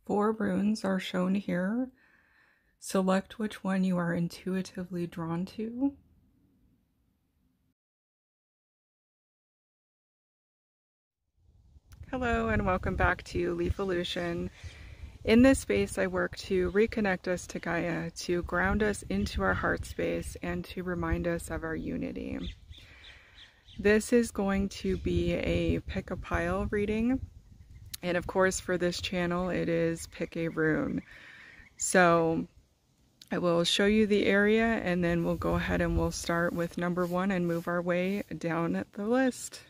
4 runes are shown here. Select which one you are intuitively drawn to. Hello and welcome back to Leafolution. In this space I work to reconnect us to Gaia, to ground us into our heart space, and to remind us of our unity. This is going to be a pick a pile reading, and of course for this channel it is pick a rune. So I will show you the area and then we'll go ahead and we'll start with number 1 and move our way down the list.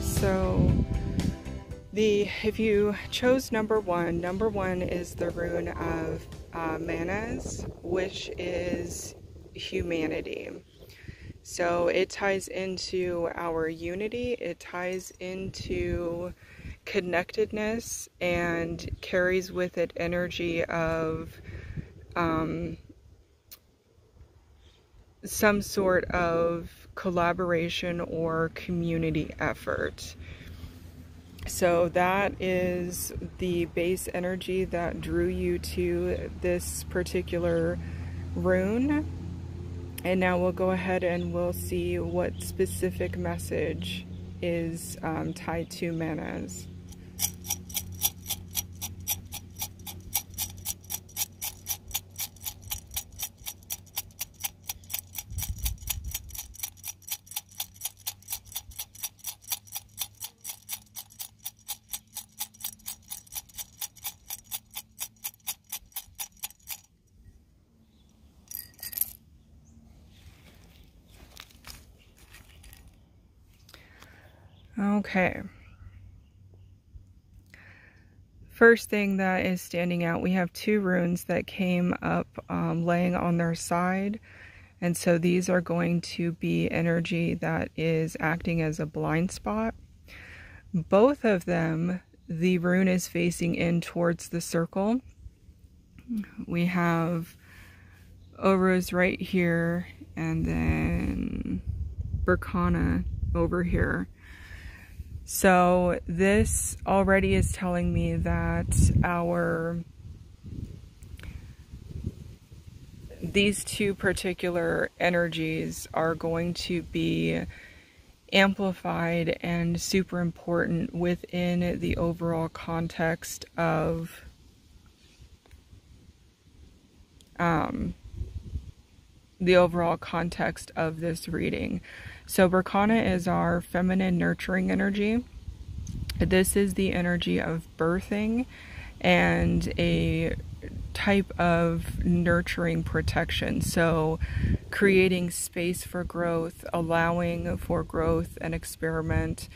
So if you chose number 1, number 1 is the rune of Mannaz, which is humanity. So it ties into our unity, it ties into connectedness, and carries with it energy of some sort of collaboration or community effort. So that is the base energy that drew you to this particular rune. And now we'll go ahead and we'll see what specific message is tied to Mannaz. Okay. First thing that is standing out, we have 2 runes that came up laying on their side. And so these are going to be energy that is acting as a blind spot. Both of them, the rune is facing in towards the circle. We have Ehwaz right here, and then Berkana over here. So this already is telling me that these 2 particular energies are going to be amplified and super important within the overall context of this reading. So Berkana is our feminine nurturing energy. This is the energy of birthing and a type of nurturing protection. So creating space for growth, allowing for growth and experiment,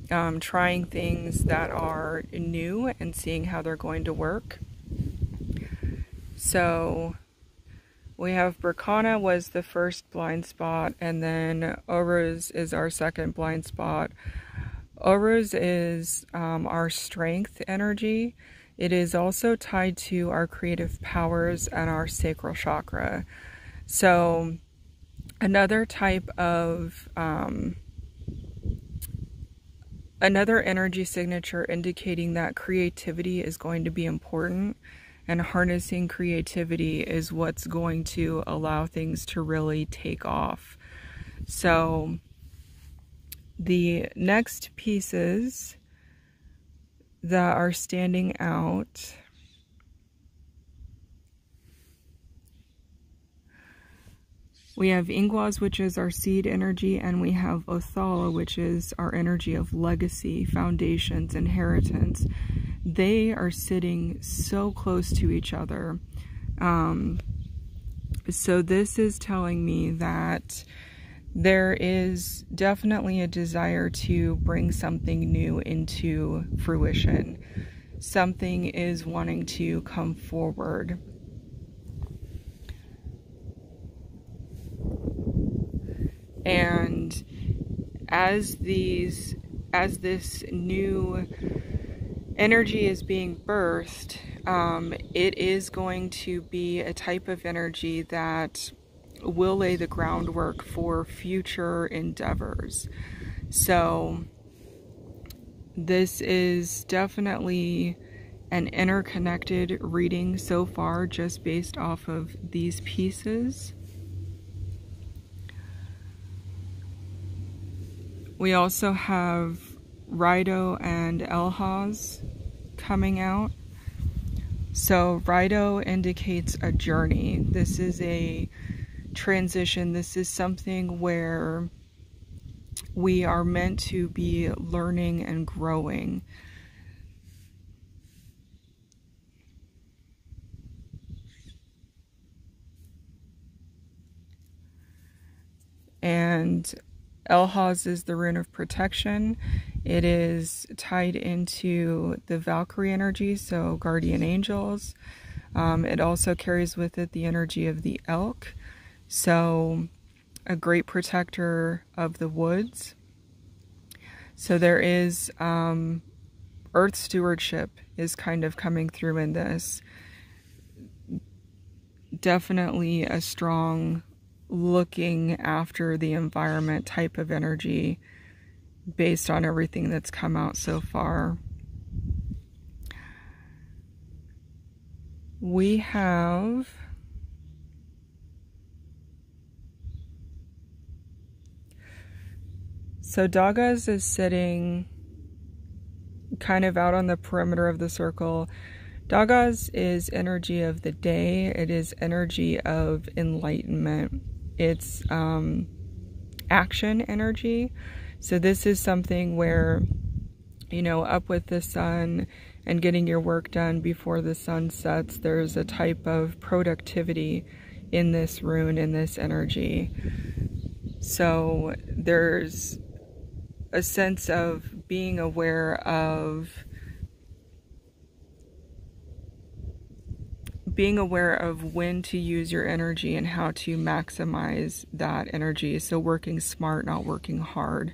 trying things that are new and seeing how they're going to work. So we have Berkana was the first blind spot, and then Ehwaz is our second blind spot. Ehwaz is our strength energy. It is also tied to our creative powers and our sacral chakra. So another type of, another energy signature indicating that creativity is going to be important. And harnessing creativity is what's going to allow things to really take off. So the next pieces that are standing out We have Ehwaz, which is our seed energy, and we have Othala, which is our energy of legacy, foundations, inheritance. They are sitting so close to each other. So this is telling me that there is definitely a desire to bring something new into fruition. Something is wanting to come forward. And as this new energy is being birthed, it is going to be a type of energy that will lay the groundwork for future endeavors. So this is definitely an interconnected reading so far, just based off of these pieces. We also have Rune and Ehwaz coming out. So Rune indicates a journey. This is a transition. This is something where we are meant to be learning and growing. And Ehwaz is the rune of protection. It is tied into the Valkyrie energy, so guardian angels. It also carries with it the energy of the elk, so a great protector of the woods. So there is earth stewardship is kind of coming through in this. Definitely a strong looking after the environment type of energy based on everything that's come out so far. We have Dagaz is sitting kind of out on the perimeter of the circle. Dagaz is energy of the day. It is energy of enlightenment. It's action energy. So this is something where, you know, up with the sun and getting your work done before the sun sets. There's a type of productivity in this rune, in this energy. So there's a sense of being aware of when to use your energy and how to maximize that energy. So working smart, not working hard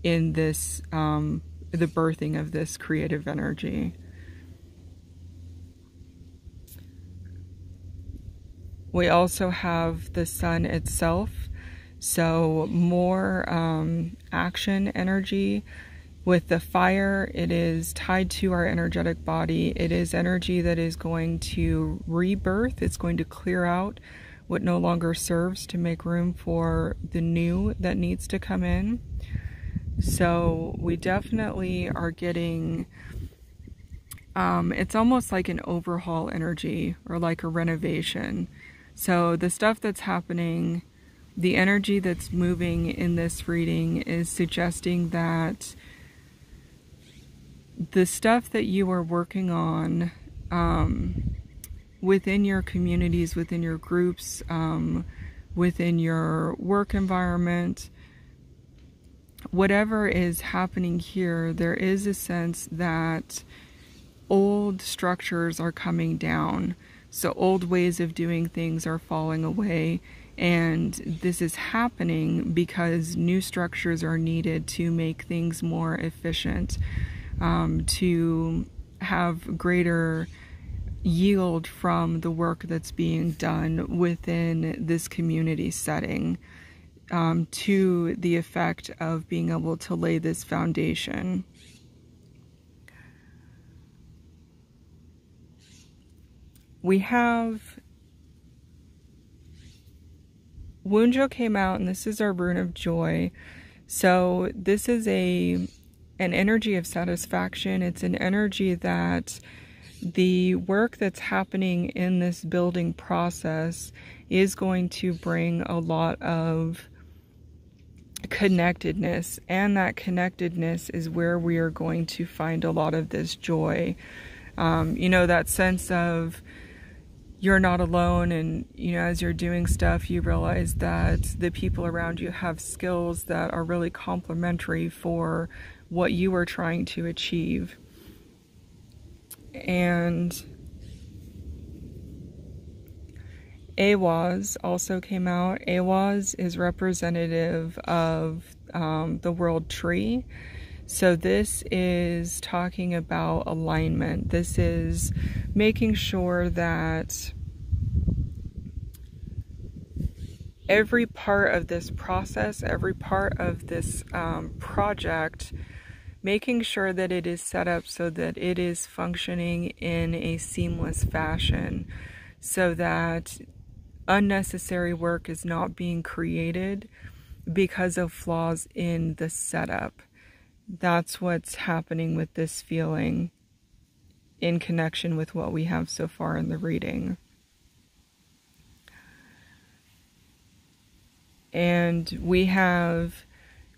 in this, the birthing of this creative energy. We also have the sun itself, so more action energy. With the fire, it is tied to our energetic body. It is energy that is going to rebirth. It's going to clear out what no longer serves to make room for the new that needs to come in. So we definitely are getting, it's almost like an overhaul energy or like a renovation. So the stuff that's happening, the energy that's moving in this reading is suggesting that the stuff that you are working on within your communities, within your groups, within your work environment, whatever is happening here, there is a sense that old structures are coming down. So old ways of doing things are falling away. And this is happening because new structures are needed to make things more efficient, to have greater yield from the work that's being done within this community setting, to the effect of being able to lay this foundation. We have Wunjo came out, and this is our rune of joy. So this is an energy of satisfaction. It's an energy that The work that's happening in this building process is going to bring a lot of connectedness, and that connectedness is where we are going to find a lot of this joy. You know, that sense of you're not alone, and you know, as you're doing stuff, you realize that the people around you have skills that are really complementary for what you are trying to achieve. And Ehwaz also came out. Ehwaz is representative of the world tree. So this is talking about alignment. This is making sure that every part of this process, every part of this project, making sure that it is set up so that it is functioning in a seamless fashion, so that unnecessary work is not being created because of flaws in the setup. That's what's happening with this feeling in connection with what we have so far in the reading. And we have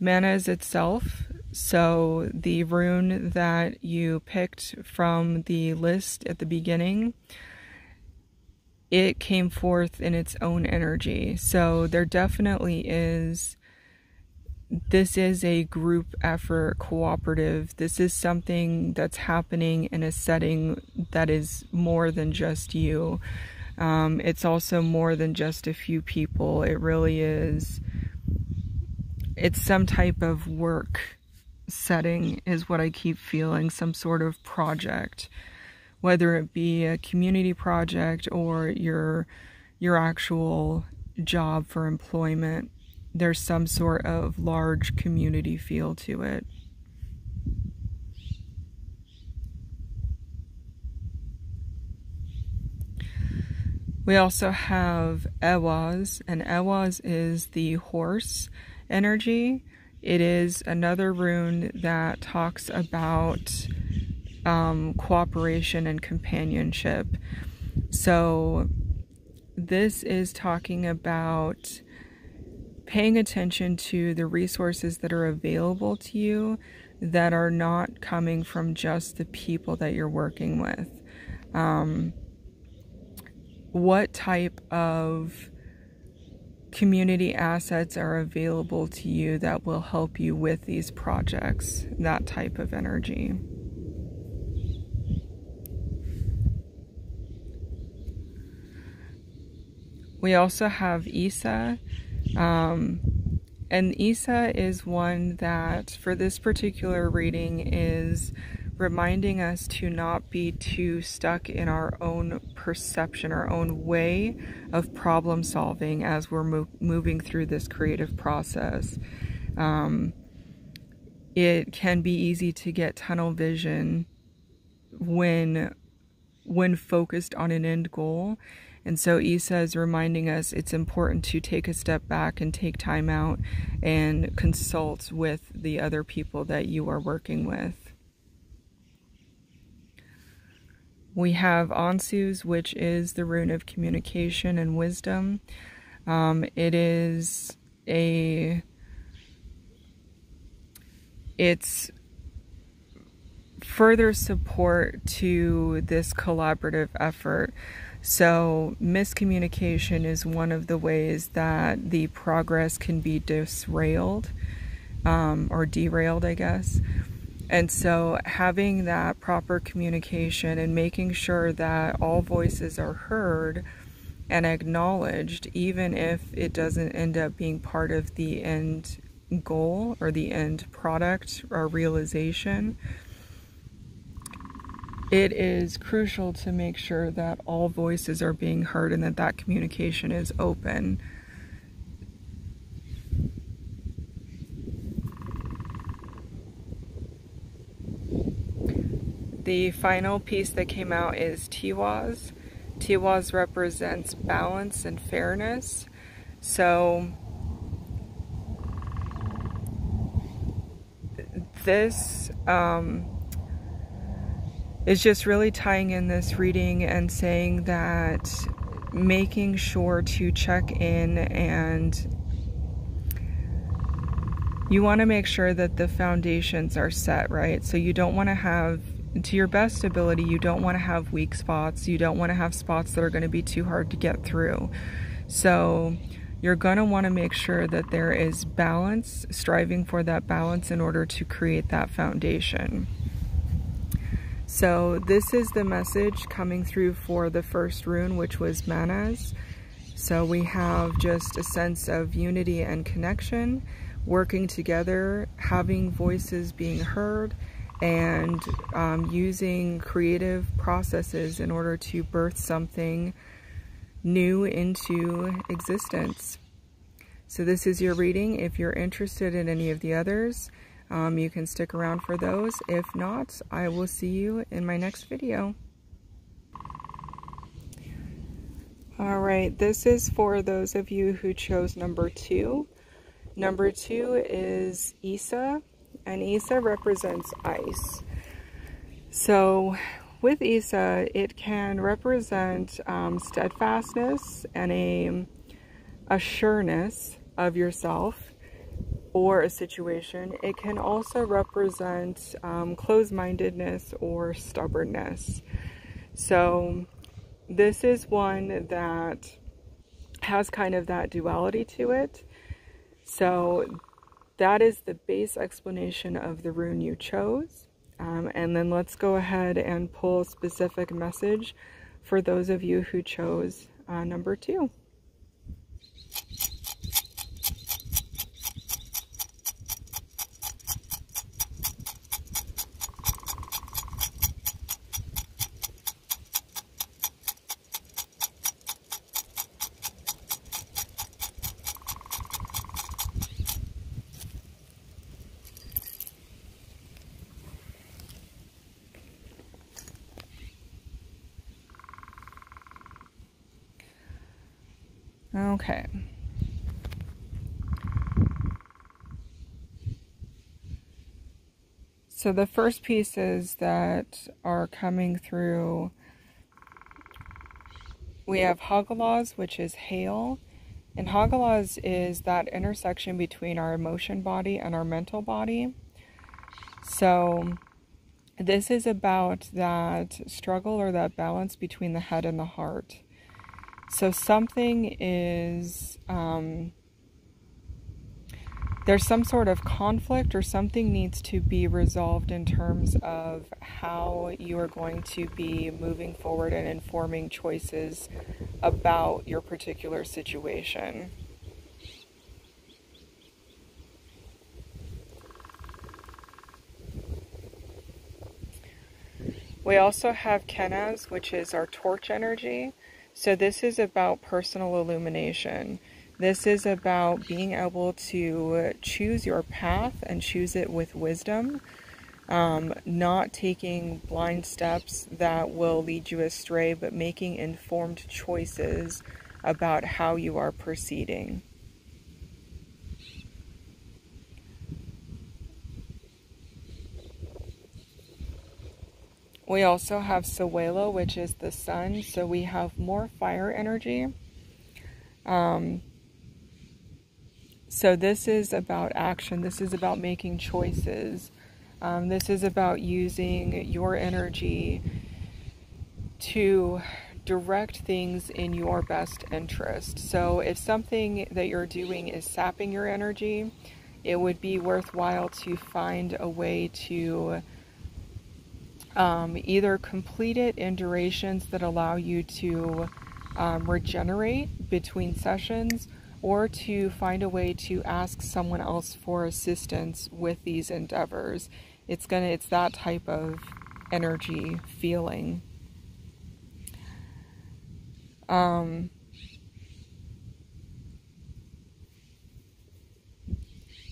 Mannaz itself. So the rune that you picked from the list at the beginning, it came forth in its own energy. So there definitely is, this is a group effort, cooperative. This is something that's happening in a setting that is more than just you. It's also more than just a few people. It really is, it's some type of work setting is what I keep feeling, some sort of project, whether it be a community project or your actual job for employment. There's some sort of large community feel to it. We also have Ehwaz, and Ehwaz is the horse energy. It is another rune that talks about cooperation and companionship. So this is talking about paying attention to the resources that are available to you that are not coming from just the people that you're working with. What type of community assets are available to you that will help you with these projects? That type of energy. We also have Isa, and Isa is one that for this particular reading is reminding us to not be too stuck in our own perception, our own way of problem solving as we're moving through this creative process. It can be easy to get tunnel vision when focused on an end goal. And so Isa is reminding us it's important to take a step back and take time out and consult with the other people that you are working with. We have Ansu's, which is the rune of communication and wisdom. It's further support to this collaborative effort. So miscommunication is one of the ways that the progress can be derailed, or derailed, I guess. And so having that proper communication and making sure that all voices are heard and acknowledged, even if it doesn't end up being part of the end goal or the end product or realization, it is crucial to make sure that all voices are being heard and that that communication is open. The final piece that came out is Ehwaz. Ehwaz represents balance and fairness. So is just really tying in this reading and saying that making sure to check in, and you want to make sure that the foundations are set, right? So you don't want to have, to your best ability, you don't want to have weak spots. You don't want to have spots that are going to be too hard to get through. So you're going to want to make sure that there is balance, striving for that balance in order to create that foundation. So this is the message coming through for the first rune, which was Mannaz. So we have just a sense of unity and connection, working together, having voices being heard, and using creative processes in order to birth something new into existence. So this is your reading. If you're interested in any of the others, you can stick around for those. If not, I will see you in my next video. All right, this is for those of you who chose number 2. Number 2 is Isa, and Isa represents ice. So with Isa, it can represent steadfastness and a sureness of yourself or a situation. It can also represent closed-mindedness or stubbornness. So this is one that has kind of that duality to it. So that is the base explanation of the rune you chose. And then let's go ahead and pull a specific message for those of you who chose number 2. Okay. So the first pieces that are coming through, we have Hagalaz, which is hail. And Hagalaz is that intersection between our emotion body and our mental body. So this is about that struggle or that balance between the head and the heart. So something is, there's some sort of conflict, or something needs to be resolved in terms of how you are going to be moving forward and informing choices about your particular situation. We also have Mannaz, which is our torch energy. So this is about personal illumination. This is about being able to choose your path and choose it with wisdom, not taking blind steps that will lead you astray, but making informed choices about how you are proceeding. We also have Sawela, which is the sun, so we have more fire energy. So this is about action. This is about making choices. This is about using your energy to direct things in your best interest. So if something that you're doing is sapping your energy, it would be worthwhile to find a way to either complete it in durations that allow you to regenerate between sessions, or to find a way to ask someone else for assistance with these endeavors. It's that type of energy feeling.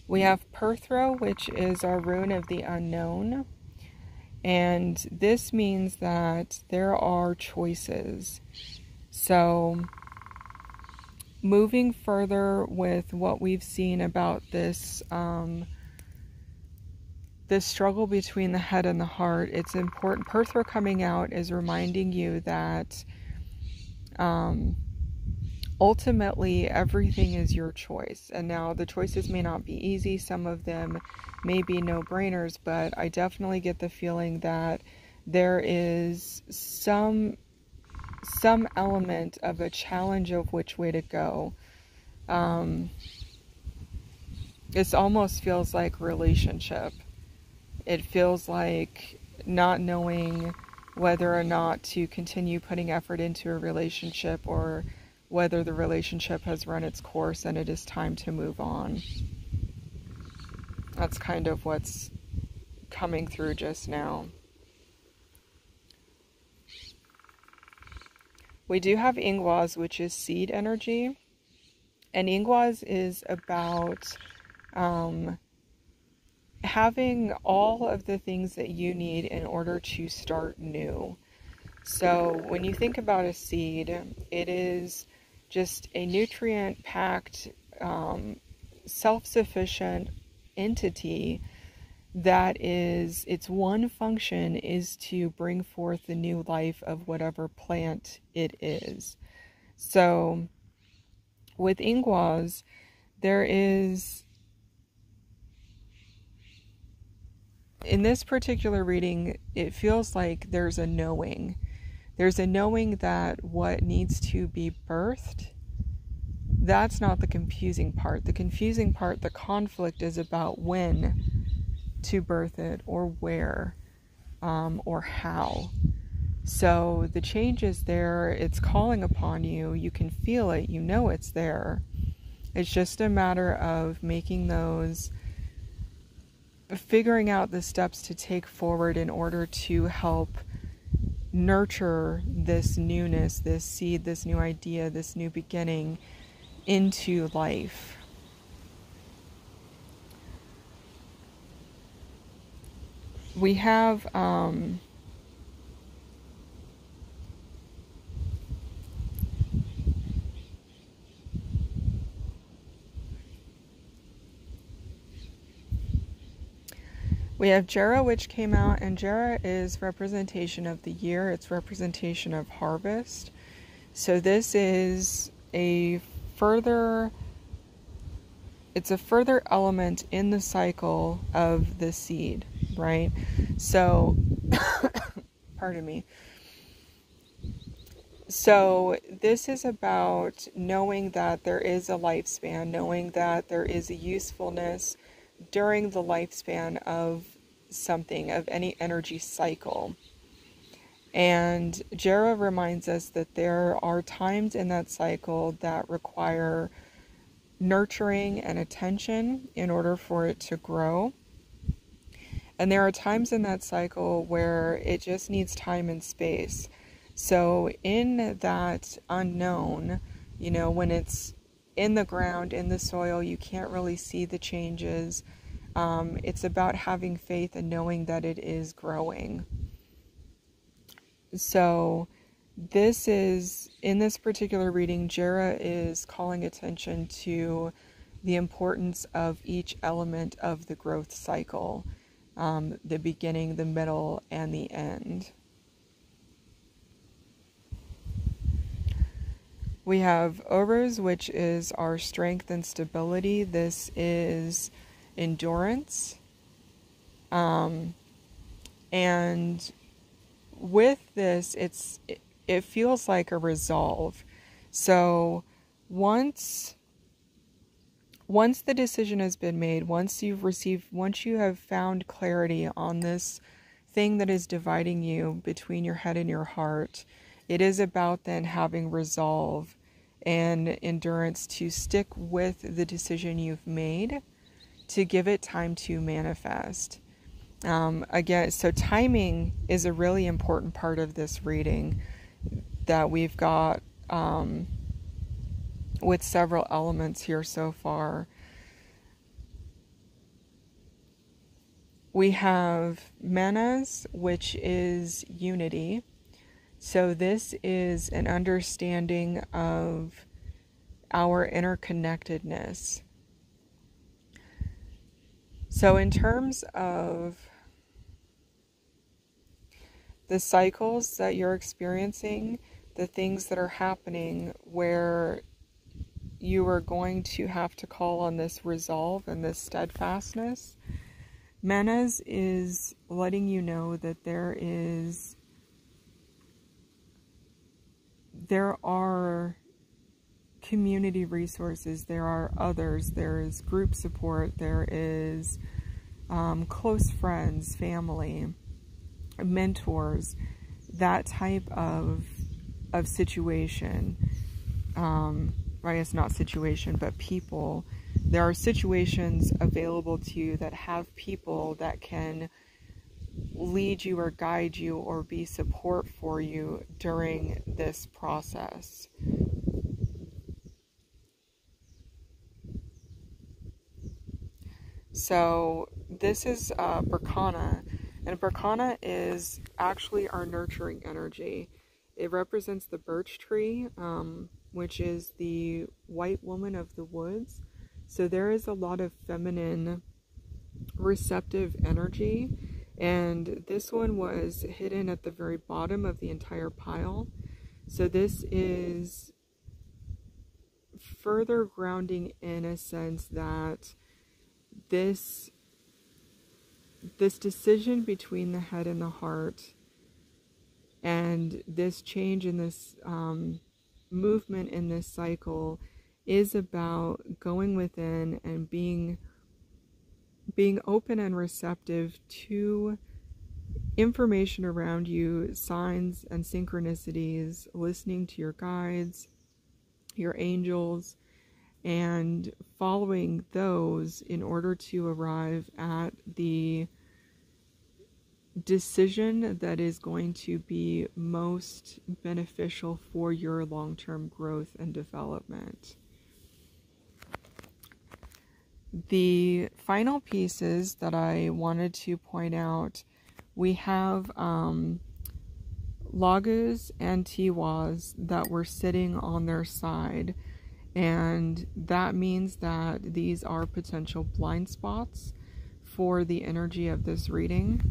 We have Perthro, which is our rune of the unknown. And this means that there are choices. So moving further with what we've seen about this this struggle between the head and the heart, it's important. Perthra coming out is reminding you that ultimately everything is your choice. And now the choices may not be easy. Some of them may be no-brainers, but I definitely get the feeling that there is some element of a challenge of which way to go. This almost feels like relationship. It feels like not knowing whether or not to continue putting effort into a relationship, or whether the relationship has run its course and it is time to move on. That's kind of what's coming through just now. We do have Ehwaz, which is seed energy. And Ehwaz is about having all of the things that you need in order to start new. So when you think about a seed, it is just a nutrient-packed, self-sufficient entity that is, its one function is to bring forth the new life of whatever plant it is. So with Ehwaz, there is, in this particular reading, it feels like there's a knowing. There's a knowing that what needs to be birthed, that's not the confusing part. The confusing part, the conflict, is about when to birth it, or where, or how. So the change is there, it's calling upon you, you can feel it, you know it's there. It's just a matter of making those, figuring out the steps to take forward in order to help nurture this newness, this seed, this new idea, this new beginning into life. We have Jera, which came out, and Jera is representation of the year. It's representation of harvest. So this is a further element in the cycle of the seed, right? So, pardon me. So this is about knowing that there is a lifespan, knowing that there is a usefulness during the lifespan of something, of any energy cycle. And Jera reminds us that there are times in that cycle that require nurturing and attention in order for it to grow. And there are times in that cycle where it just needs time and space. So in that unknown, you know, when it's in the ground, in the soil, you can't really see the changes. It's about having faith and knowing that it is growing. So this is, in this particular reading, Jera is calling attention to the importance of each element of the growth cycle, the beginning, the middle, and the end. We have Ehwaz, which is our strength and stability. This is endurance. And with this, it feels like a resolve. So once the decision has been made, once you have found clarity on this thing that is dividing you between your head and your heart, it is about then having resolve and endurance to stick with the decision you've made, to give it time to manifest. Again, so timing is a really important part of this reading that we've got with several elements here so far. We have Mannaz, which is unity. So this is an understanding of our interconnectedness. So in terms of the cycles that you're experiencing, the things that are happening where you are going to have to call on this resolve and this steadfastness, Mannaz is letting you know that there are community resources, there are others, there is group support, there is close friends, family, mentors, that type of situation. I guess not situation, but people. There are situations available to you that have people that can lead you or guide you or be support for you during this process. So this is Berkana, and Berkana is actually our nurturing energy. It represents the birch tree, which is the white woman of the woods. So there is a lot of feminine receptive energy, and this one was hidden at the very bottom of the entire pile. So this is further grounding in a sense that this decision between the head and the heart, and this change in this movement in this cycle, is about going within and being open and receptive to information around you, signs and synchronicities, listening to your guides, your angels, and following those in order to arrive at the decision that is going to be most beneficial for your long-term growth and development. The final pieces that I wanted to point out, we have Dagaz and Ehwaz that were sitting on their side, and that means that these are potential blind spots for the energy of this reading.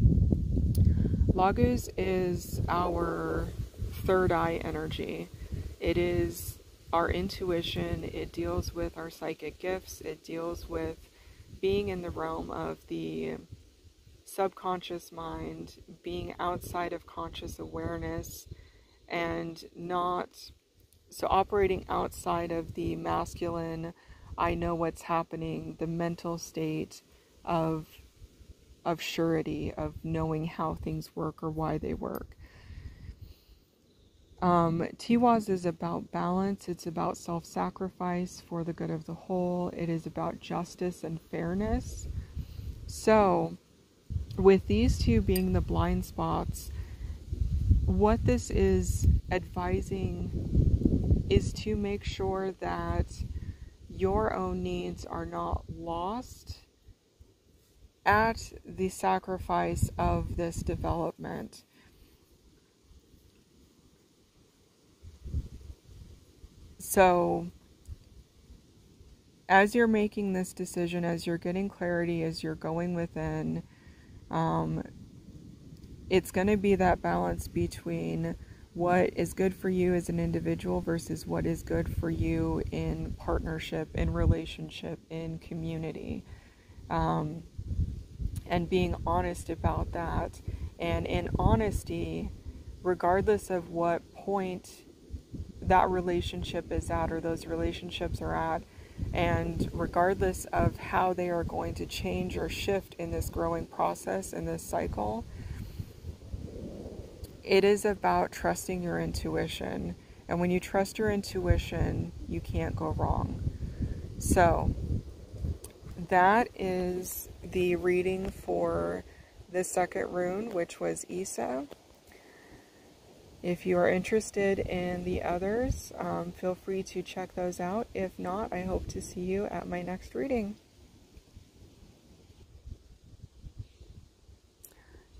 Dagaz is our third eye energy. It is our intuition. It deals with our psychic gifts. It deals with being in the realm of the subconscious mind, being outside of conscious awareness, and operating outside of the masculine, I know what's happening, the mental state of surety, of knowing how things work or why they work. Ehwaz is about balance. It's about self-sacrifice for the good of the whole. It is about justice and fairness. So, with these two being the blind spots, what this is advising is to make sure that your own needs are not lost at the sacrifice of this development. So, as you're making this decision, as you're getting clarity, as you're going within, it's going to be that balance between what is good for you as an individual versus what is good for you in partnership, in relationship, in community. And being honest about that. And in honesty, regardless of what point that relationship is at or those relationships are at, and regardless of how they are going to change or shift in this growing process, in this cycle, it is about trusting your intuition. And when you trust your intuition, you can't go wrong. So, that is the reading for the second rune, which was Isa. If you are interested in the others, feel free to check those out. If not, I hope to see you at my next reading.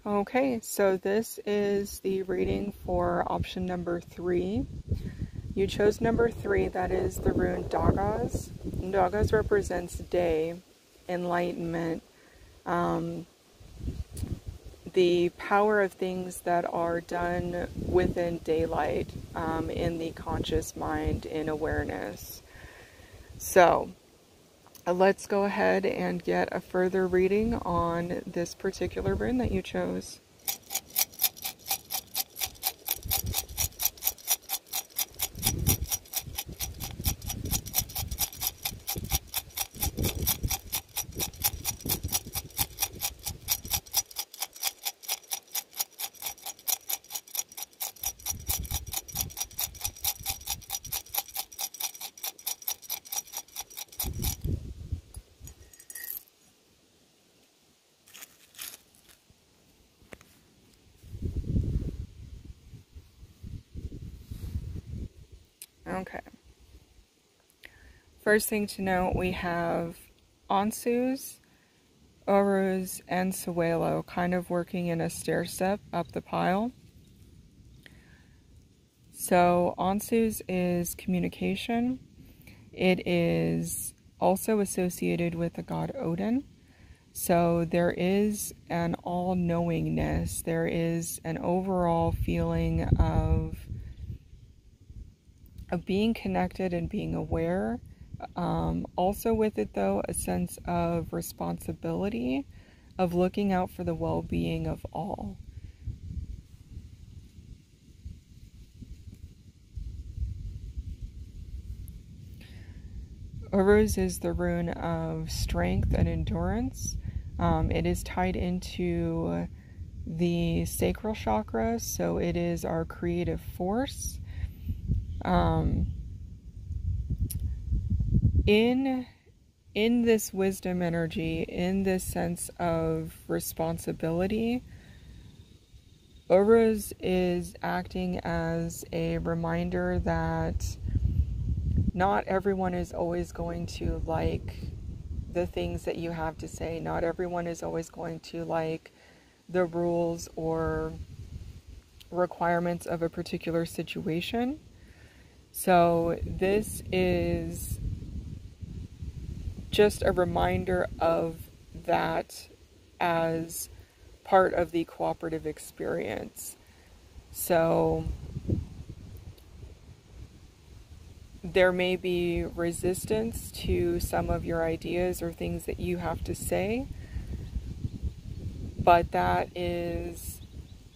Okay, so this is the reading for option number 3. You chose number 3, that is the rune Dagaz. Dagaz represents day, enlightenment, the power of things that are done within daylight, in the conscious mind, in awareness. So let's go ahead and get a further reading on this particular rune that you chose. Okay. First thing to note, we have Ehwaz, Ehwaz, and Suelo kind of working in a stair step up the pile. So Ehwaz is communication. It is also associated with the god Odin. So there is an all-knowingness. There is an overall feeling of being connected and being aware. Also with it, though, a sense of responsibility, of looking out for the well-being of all. Ehwaz is the rune of strength and endurance. It is tied into the sacral chakra, so it is our creative force. In this wisdom energy, in this sense of responsibility, Ehwaz is acting as a reminder that not everyone is always going to like the things that you have to say. Not everyone is always going to like the rules or requirements of a particular situation. So this is just a reminder of that as part of the cooperative experience. So there may be resistance to some of your ideas or things that you have to say, but that is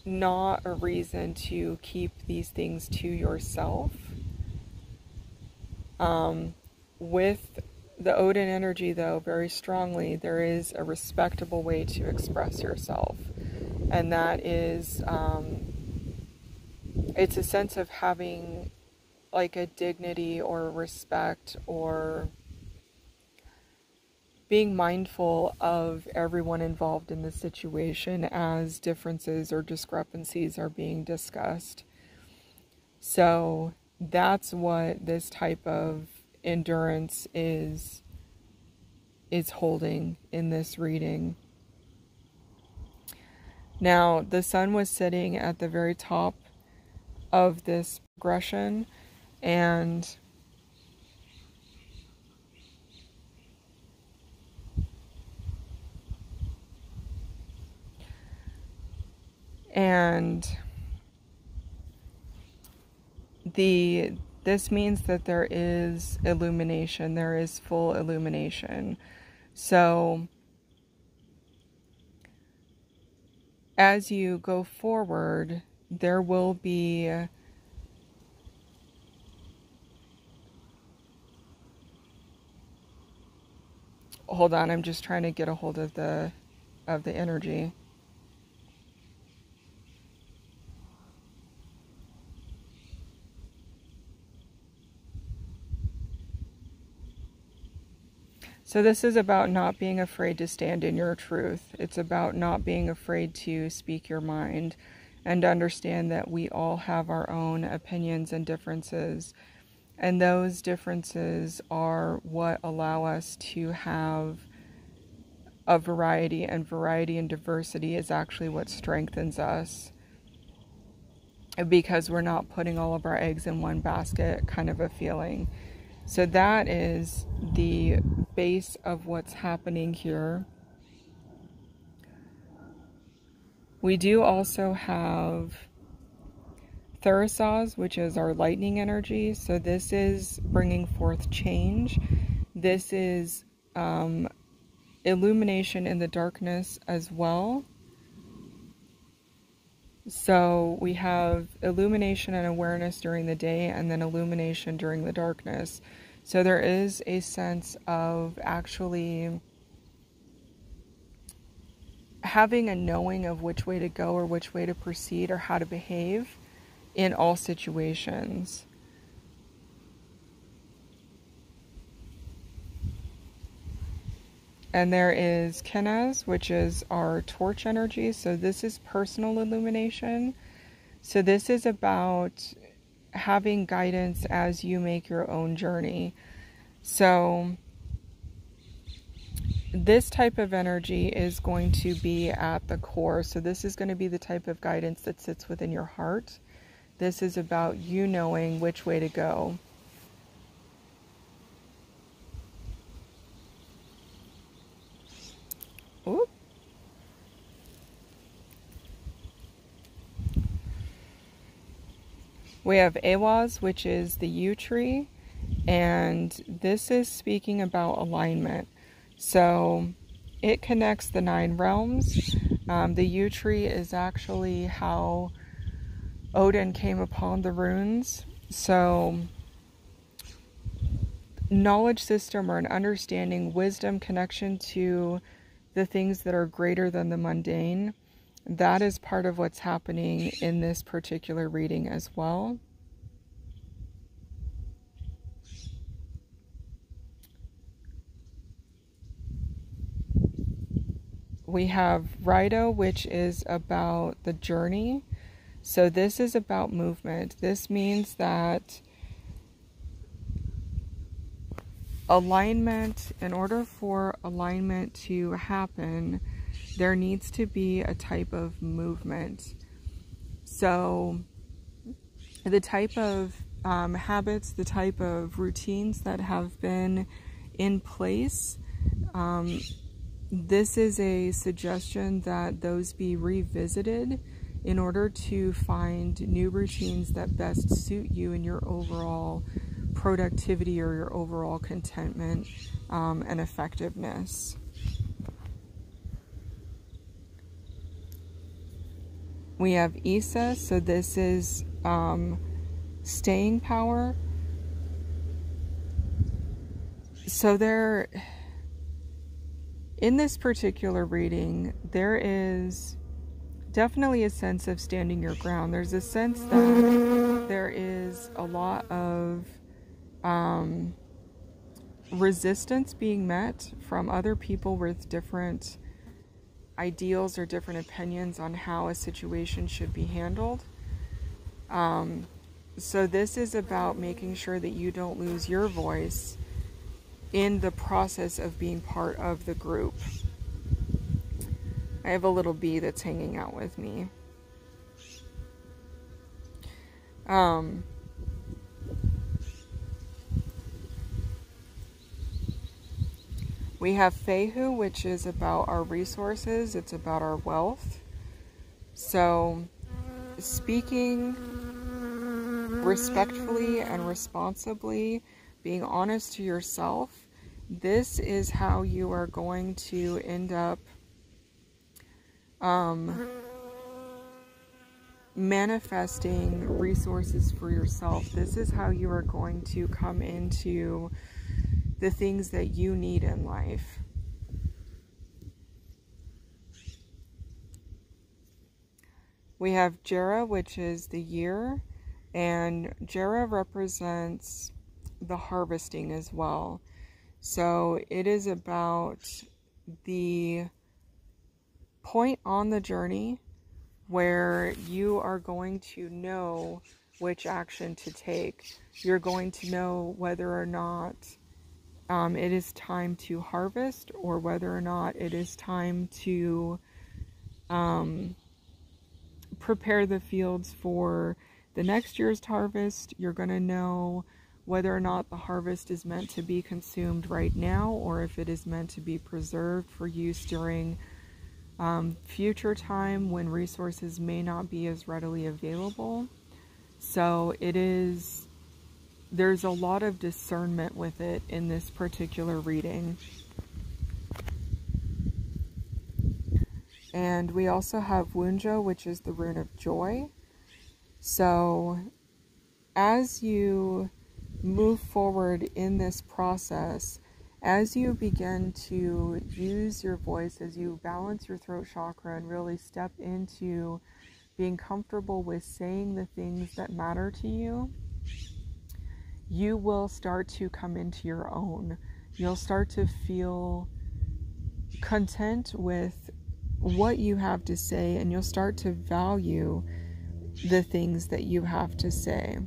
not a reason to keep these things to yourself. With the Odin energy, though, very strongly, there is a respectable way to express yourself. And that is, it's a sense of having like a dignity or respect, or being mindful of everyone involved in the situation as differences or discrepancies are being discussed. So that's what this type of endurance is holding in this reading. Now, the sun was sitting at the very top of this progression, and this means that there is illumination, there is full illumination. So as you go forward, there will be hold on, I'm just trying to get a hold of the energy. So this is about not being afraid to stand in your truth. It's about not being afraid to speak your mind and understand that we all have our own opinions and differences. And those differences are what allow us to have a variety, and variety and diversity is actually what strengthens us, because we're not putting all of our eggs in one basket kind of a feeling. So that is the base of what's happening here. We do also have Thurisaz, which is our lightning energy. So this is bringing forth change. This is illumination in the darkness as well. So we have illumination and awareness during the day, and then illumination during the darkness. So there is a sense of actually having a knowing of which way to go or which way to proceed or how to behave in all situations. And there is Mannaz, which is our torch energy. So this is personal illumination. So this is about having guidance as you make your own journey. So this type of energy is going to be at the core. So this is going to be the type of guidance that sits within your heart. This is about you knowing which way to go. Ooh. We have Ehwaz, which is the yew tree, and this is speaking about alignment. So it connects the 9 realms. The yew tree is actually how Odin came upon the runes. So knowledge system or an understanding, wisdom, connection to the things that are greater than the mundane. That is part of what's happening in this particular reading as well. We have Rido, which is about the journey. So this is about movement. This means that alignment, in order for alignment to happen, there needs to be a type of movement. So the type of habits, the type of routines that have been in place, this is a suggestion that those be revisited in order to find new routines that best suit you in your overall productivity or your overall contentment and effectiveness. We have Isa, so this is staying power. So there, in this particular reading, there is definitely a sense of standing your ground. There's a sense that there is a lot of resistance being met from other people with different ideals or different opinions on how a situation should be handled. So this is about making sure that you don't lose your voice in the process of being part of the group. I have a little bee that's hanging out with me. We have Fehu, which is about our resources. It's about our wealth. So speaking respectfully and responsibly, being honest to yourself, this is how you are going to end up manifesting resources for yourself. This is how you are going to come into the things that you need in life. We have Jera, which is the year, and Jera represents the harvesting as well. So it is about the point on the journey where you are going to know which action to take. You're going to know whether or not it is time to harvest, or whether or not it is time to prepare the fields for the next year's harvest. You're going to know whether or not the harvest is meant to be consumed right now, or if it is meant to be preserved for use during future time when resources may not be as readily available. So there's a lot of discernment with it in this particular reading. And we also have Wunjo, which is the rune of joy. So as you move forward in this process, as you begin to use your voice, as you balance your throat chakra and really step into being comfortable with saying the things that matter to you, you will start to come into your own. You'll start to feel content with what you have to say, and you'll start to value the things that you have to say.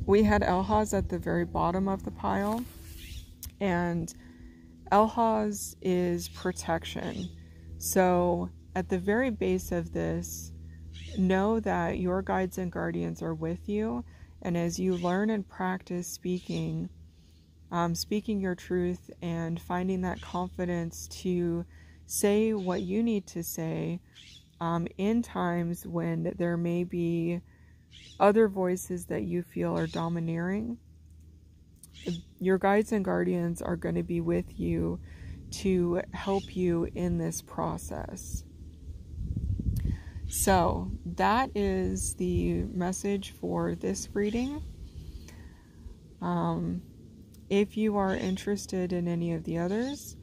We had Ehwaz at the very bottom of the pile, and Ehwaz is protection. So at the very base of this, know that your guides and guardians are with you, and as you learn and practice speaking your truth and finding that confidence to say what you need to say in times when there may be other voices that you feel are domineering, your guides and guardians are going to be with you to help you in this process. So that is the message for this reading. If you are interested in any of the others,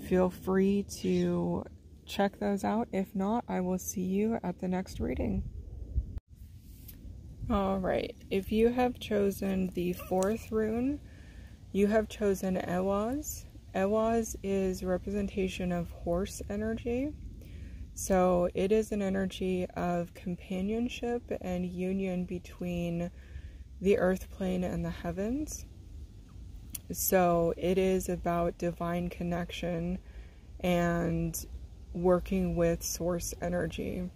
feel free to check those out. If not, I will see you at the next reading. Alright, if you have chosen the 4th rune, you have chosen Ehwaz. Ehwaz is representation of horse energy. So it is an energy of companionship and union between the earth plane and the heavens. So it is about divine connection and working with source energy.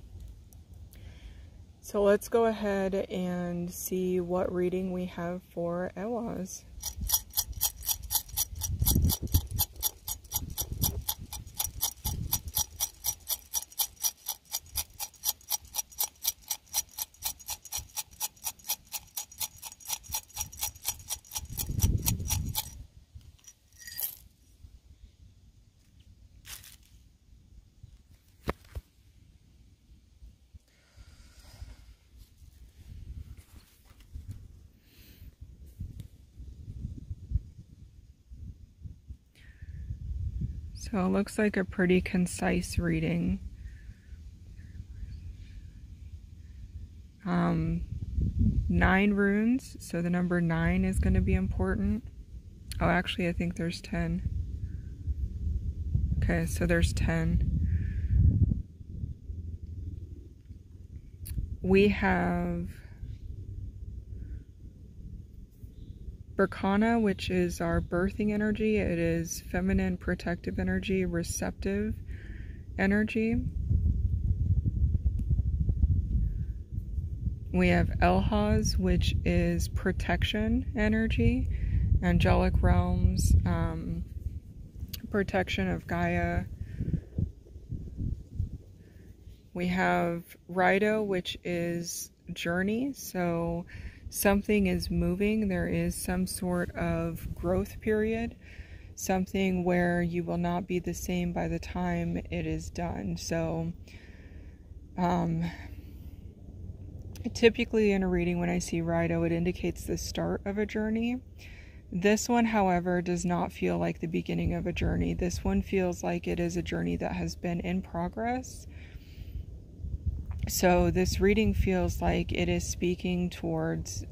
So let's go ahead and see what reading we have for Ehwaz. So it looks like a pretty concise reading. 9 runes, so the number 9 is going to be important. Oh, actually, I think there's 10. Okay, so there's 10. We have Berkana, which is our birthing energy. It is feminine, protective energy, receptive energy. We have Ehwaz, which is protection energy, angelic realms, protection of Gaia. We have Raido, which is journey, so something is moving. There is some sort of growth period, something where you will not be the same by the time it is done. So typically in a reading, when I see Raido, it indicates the start of a journey. This one, however, does not feel like the beginning of a journey. This one feels like it is a journey that has been in progress. So this reading feels like it is speaking towards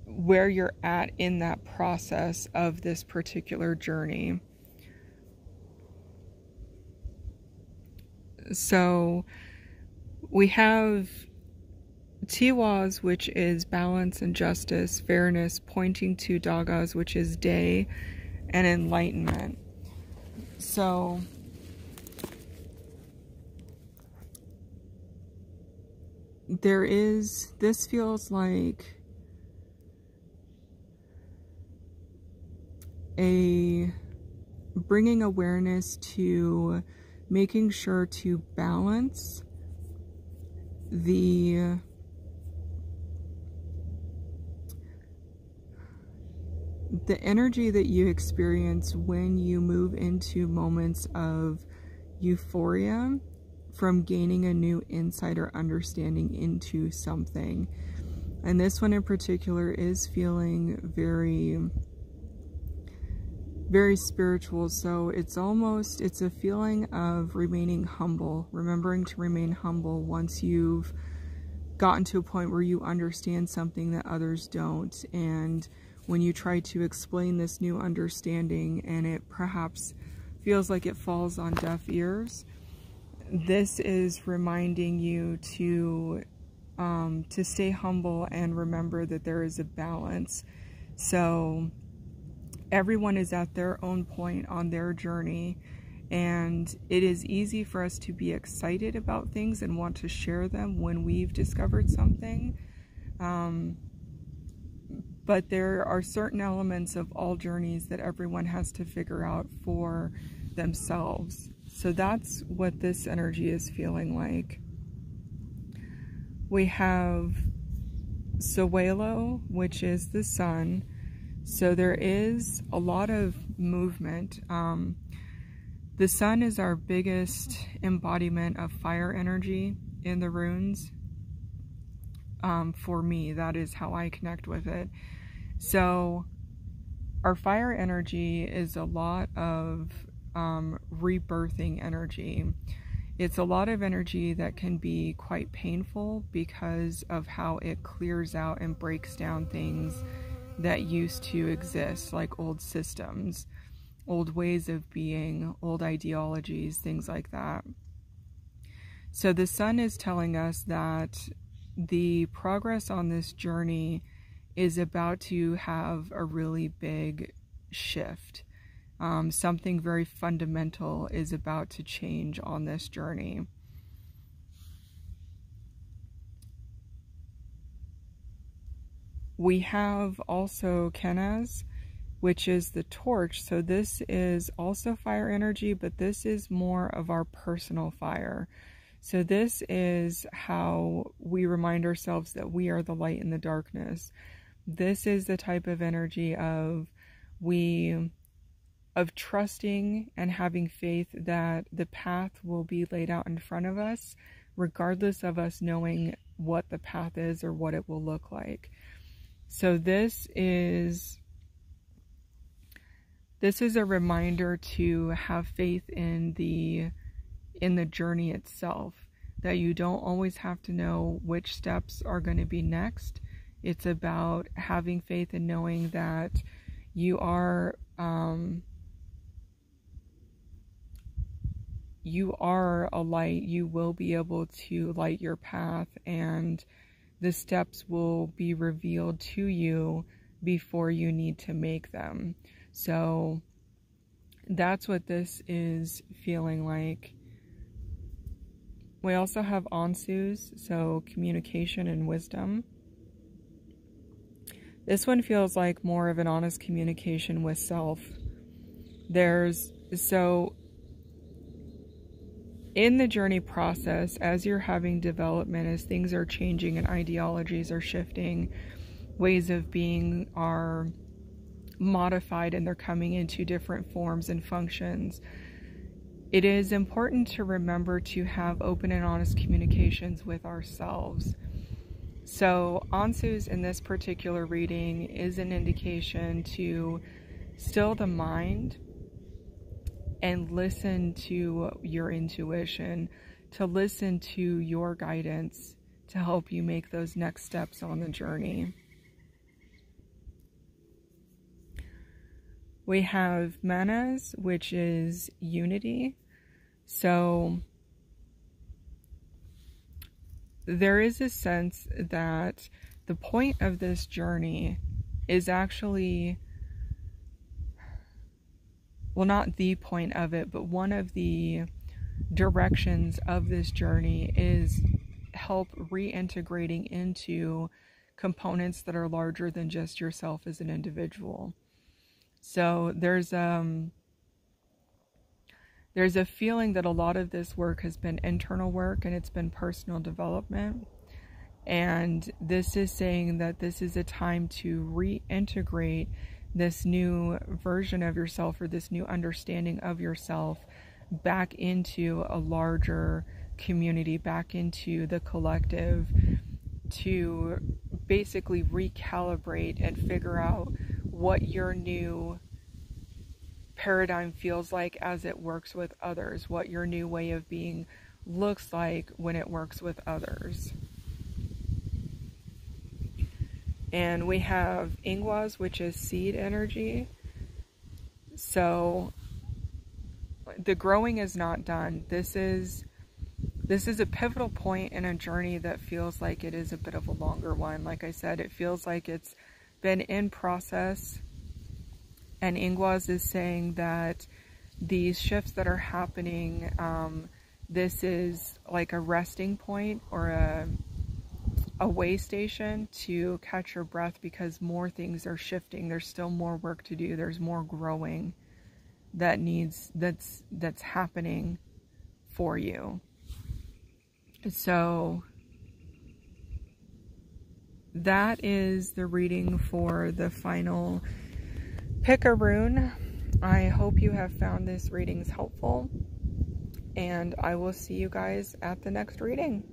where you're at in that process of this particular journey. So we have Ehwaz, which is balance and justice, fairness, pointing to Dagaz, which is day and enlightenment. So this feels like bringing awareness to making sure to balance the energy that you experience when you move into moments of euphoria from gaining a new insight or understanding into something. And this one in particular is feeling very, very spiritual. So it's a feeling of remaining humble, remembering to remain humble once you've gotten to a point where you understand something that others don't. And when you try to explain this new understanding and it perhaps feels like it falls on deaf ears, this is reminding you to stay humble and remember that there is a balance. So everyone is at their own point on their journey, and it is easy for us to be excited about things and want to share them when we've discovered something. But there are certain elements of all journeys that everyone has to figure out for themselves. So that's what this energy is feeling like. We have Sawelo, which is the sun. So there is a lot of movement. The sun is our biggest embodiment of fire energy in the runes. For me, that is how I connect with it. So our fire energy is a lot of rebirthing energy. It's a lot of energy that can be quite painful because of how it clears out and breaks down things that used to exist, like old systems, old ways of being, old ideologies, things like that. So the sun is telling us that the progress on this journey is about to have a really big shift. Something very fundamental is about to change on this journey. We have also Mannaz, which is the torch. So this is also fire energy, but this is more of our personal fire. So this is how we remind ourselves that we are the light in the darkness. This is the type of energy of trusting and having faith that the path will be laid out in front of us, regardless of us knowing what the path is or what it will look like. So this is a reminder to have faith in the journey itself, that you don't always have to know which steps are going to be next. It's about having faith and knowing that you are a light. You will be able to light your path, and the steps will be revealed to you before you need to make them. So that's what this is feeling like. We also have Ansus, so communication and wisdom. This one feels like more of an honest communication with self. So in the journey process, as you're having development, as things are changing and ideologies are shifting, ways of being are modified and they're coming into different forms and functions, it is important to remember to have open and honest communications with ourselves. So Ansus in this particular reading is an indication to still the mind and listen to your intuition, to listen to your guidance to help you make those next steps on the journey. We have Mannaz, which is unity. So there is a sense that the point of this journey is actually, well, not the point of it, but one of the directions of this journey is help reintegrating into components that are larger than just yourself as an individual. So there's there's a feeling that a lot of this work has been internal work and it's been personal development. And this is saying that this is a time to reintegrate this new version of yourself, or this new understanding of yourself, back into a larger community, back into the collective, to basically recalibrate and figure out what your new paradigm feels like as it works with others, what your new way of being looks like when it works with others. And we have Ehwaz, which is seed energy. So the growing is not done. This is a pivotal point in a journey that feels like it is a bit of a longer one. Like I said, it feels like it's been in process. And Ehwaz is saying that these shifts that are happening, this is like a resting point, or a way station to catch your breath, because more things are shifting. There's still more work to do. There's more growing that's happening for you. So that is the reading for the final pick a rune. I hope you have found this readings helpful, and I will see you guys at the next reading.